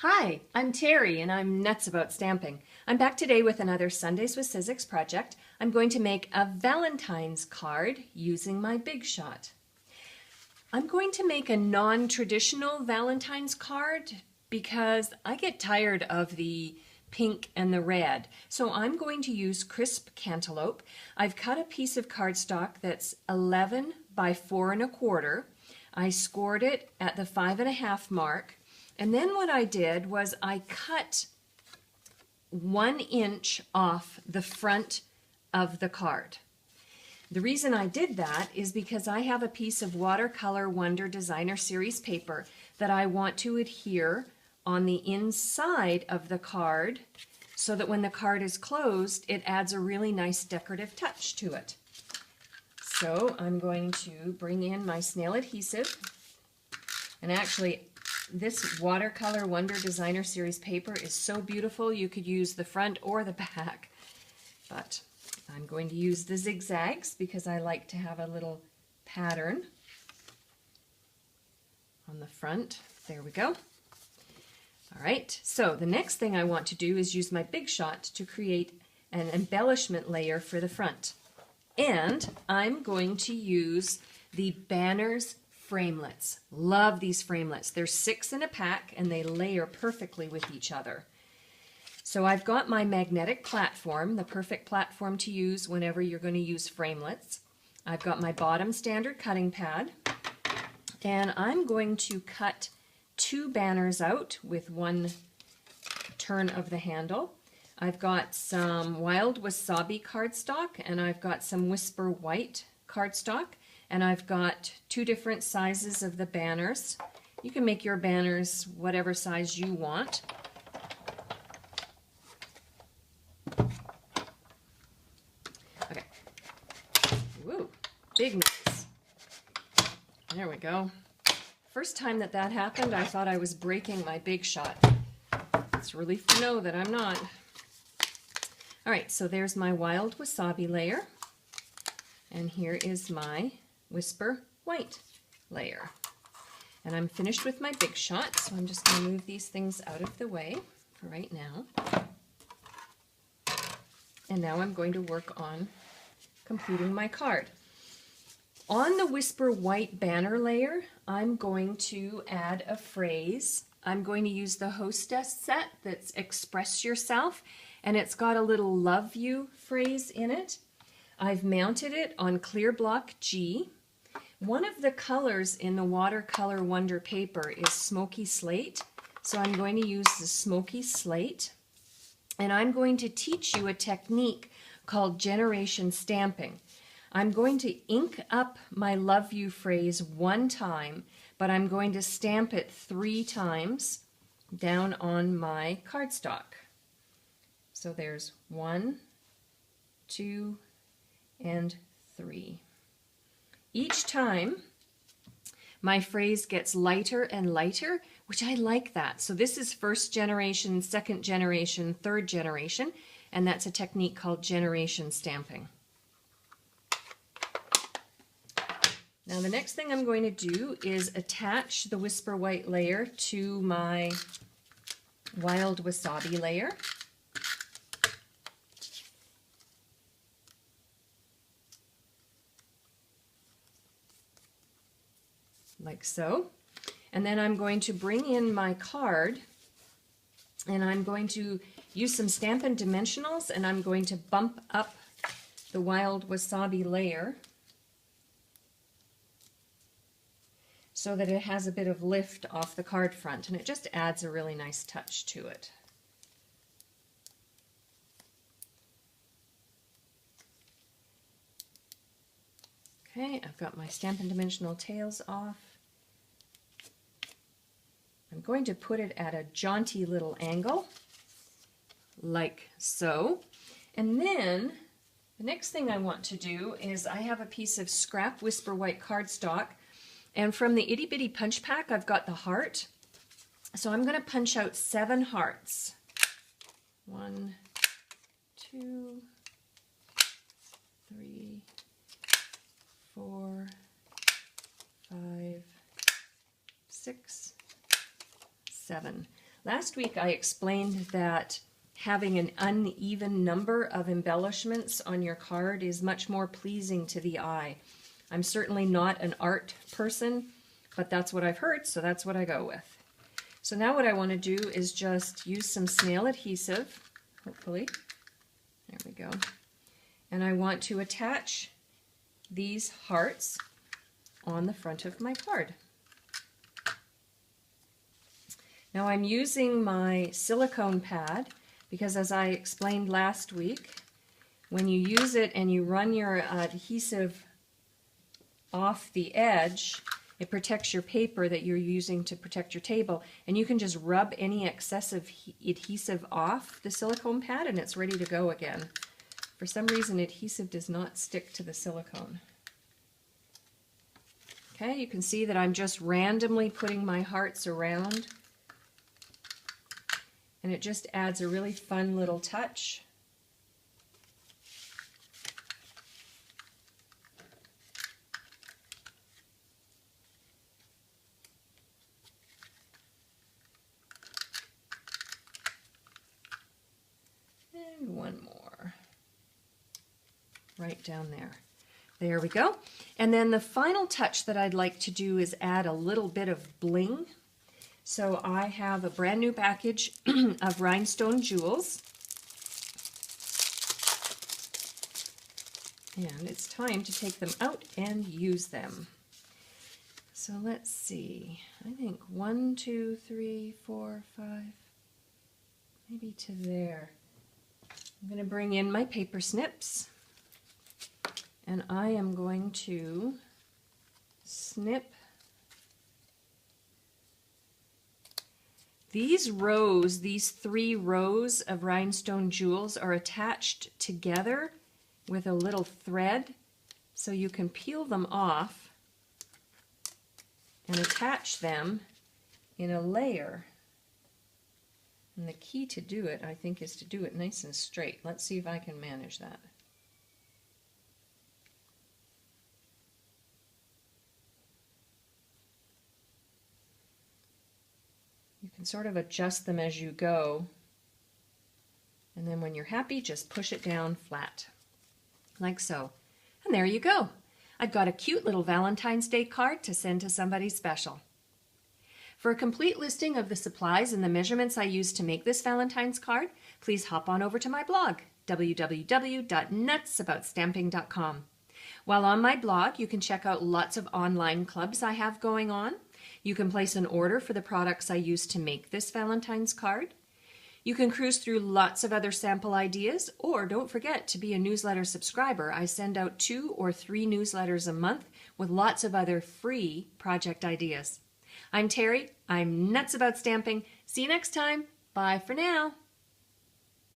Hi, I'm Terry and I'm nuts about stamping. I'm back today with another Sundays with Sizzix project. I'm going to make a Valentine's card using my Big Shot. I'm going to make a non-traditional Valentine's card because I get tired of the pink and the red. So I'm going to use crisp cantaloupe. I've cut a piece of cardstock that's 11 by 4 1/4. I scored it at the 5 1/2 mark. And then what I did was I cut 1 inch off the front of the card. The reason I did that is because I have a piece of Watercolor Wonder Designer Series paper that I want to adhere on the inside of the card so that when the card is closed, it adds a really nice decorative touch to it. So I'm going to bring in my snail adhesive, and actually this Watercolor Wonder Designer Series paper is so beautiful you could use the front or the back, but I'm going to use the zigzags because I like to have a little pattern on the front. There we go. All right, so the next thing I want to do is use my Big Shot to create an embellishment layer for the front. And I'm going to use the Banners framelits. Love these framelits. There's 6 in a pack and they layer perfectly with each other. So I've got my magnetic platform, the perfect platform to use whenever you're going to use framelits. I've got my bottom standard cutting pad, and I'm going to cut 2 banners out with 1 turn of the handle. I've got some Wild Wasabi cardstock, and I've got some Whisper White cardstock, and I've got 2 different sizes of the banners. You can make your banners whatever size you want. Okay. Woo, big mess. There we go. First time that happened, I thought I was breaking my Big Shot. It's a relief to know that I'm not. All right, so there's my Wild Wasabi layer, and here is my Whisper White layer. And I'm finished with my Big Shot, so I'm just going to move these things out of the way for right now. And now I'm going to work on completing my card. On the Whisper White banner layer, I'm going to add a phrase. I'm going to use the Hostess set that's Express Yourself, and it's got a little love you phrase in it. I've mounted it on clear block G. One of the colors in the Watercolor Wonder paper is Smoky Slate, so I'm going to use the Smoky Slate, and I'm going to teach you a technique called generation stamping. I'm going to ink up my love you phrase 1 time, but I'm going to stamp it 3 times down on my cardstock. So there's 1, 2, and 3. Each time my phrase gets lighter and lighter, which I like that. So this is 1st generation, 2nd generation, 3rd generation, and that's a technique called generation stamping. Now the next thing I'm going to do is attach the Whisper White layer to my Wild Wasabi layer. Like so. And then I'm going to bring in my card, and I'm going to use some Stampin' Dimensionals, and I'm going to bump up the Wild Wasabi layer so that it has a bit of lift off the card front, and it just adds a really nice touch to it. Okay, I've got my Stampin' Dimensional tails off. I'm going to put it at a jaunty little angle, like so. And then the next thing I want to do is I have a piece of scrap Whisper White cardstock, and from the Itty Bitty Punch Pack I've got the heart. So I'm going to punch out 7 hearts. 1, 2, 3, 4, 5, 6, 7. Last week I explained that having an uneven number of embellishments on your card is much more pleasing to the eye. I'm certainly not an art person, but that's what I've heard, so that's what I go with. So now what I want to do is just use some snail adhesive, hopefully. There we go. And I want to attach these hearts on the front of my card. Now I'm using my silicone pad because, as I explained last week, when you use it and you run your adhesive off the edge, it protects your paper that you're using to protect your table, and you can just rub any excessive adhesive off the silicone pad and it's ready to go again. For some reason, adhesive does not stick to the silicone. Okay, you can see that I'm just randomly putting my hearts around, and it just adds a really fun little touch. And one more right down there. There we go. And then the final touch that I'd like to do is add a little bit of bling. So I have a brand new package of rhinestone jewels. And it's time to take them out and use them. So let's see. I think 1, 2, 3, 4, 5, maybe to there. I'm going to bring in my paper snips, and I am going to snip these rows. These 3 rows of rhinestone jewels are attached together with a little thread, so you can peel them off and attach them in a layer. And the key to do it, I think, is to do it nice and straight. Let's see if I can manage that. You can sort of adjust them as you go, and then when you're happy, just push it down flat, like so. And there you go. I've got a cute little Valentine's Day card to send to somebody special. For a complete listing of the supplies and the measurements I used to make this Valentine's card, please hop on over to my blog, www.nutsaboutsstamping.com. While on my blog, you can check out lots of online clubs I have going on. You can place an order for the products I used to make this Valentine's card. You can cruise through lots of other sample ideas, or don't forget to be a newsletter subscriber. I send out 2 or 3 newsletters a month with lots of other free project ideas. I'm Terry. I'm nuts about stamping. See you next time. Bye for now.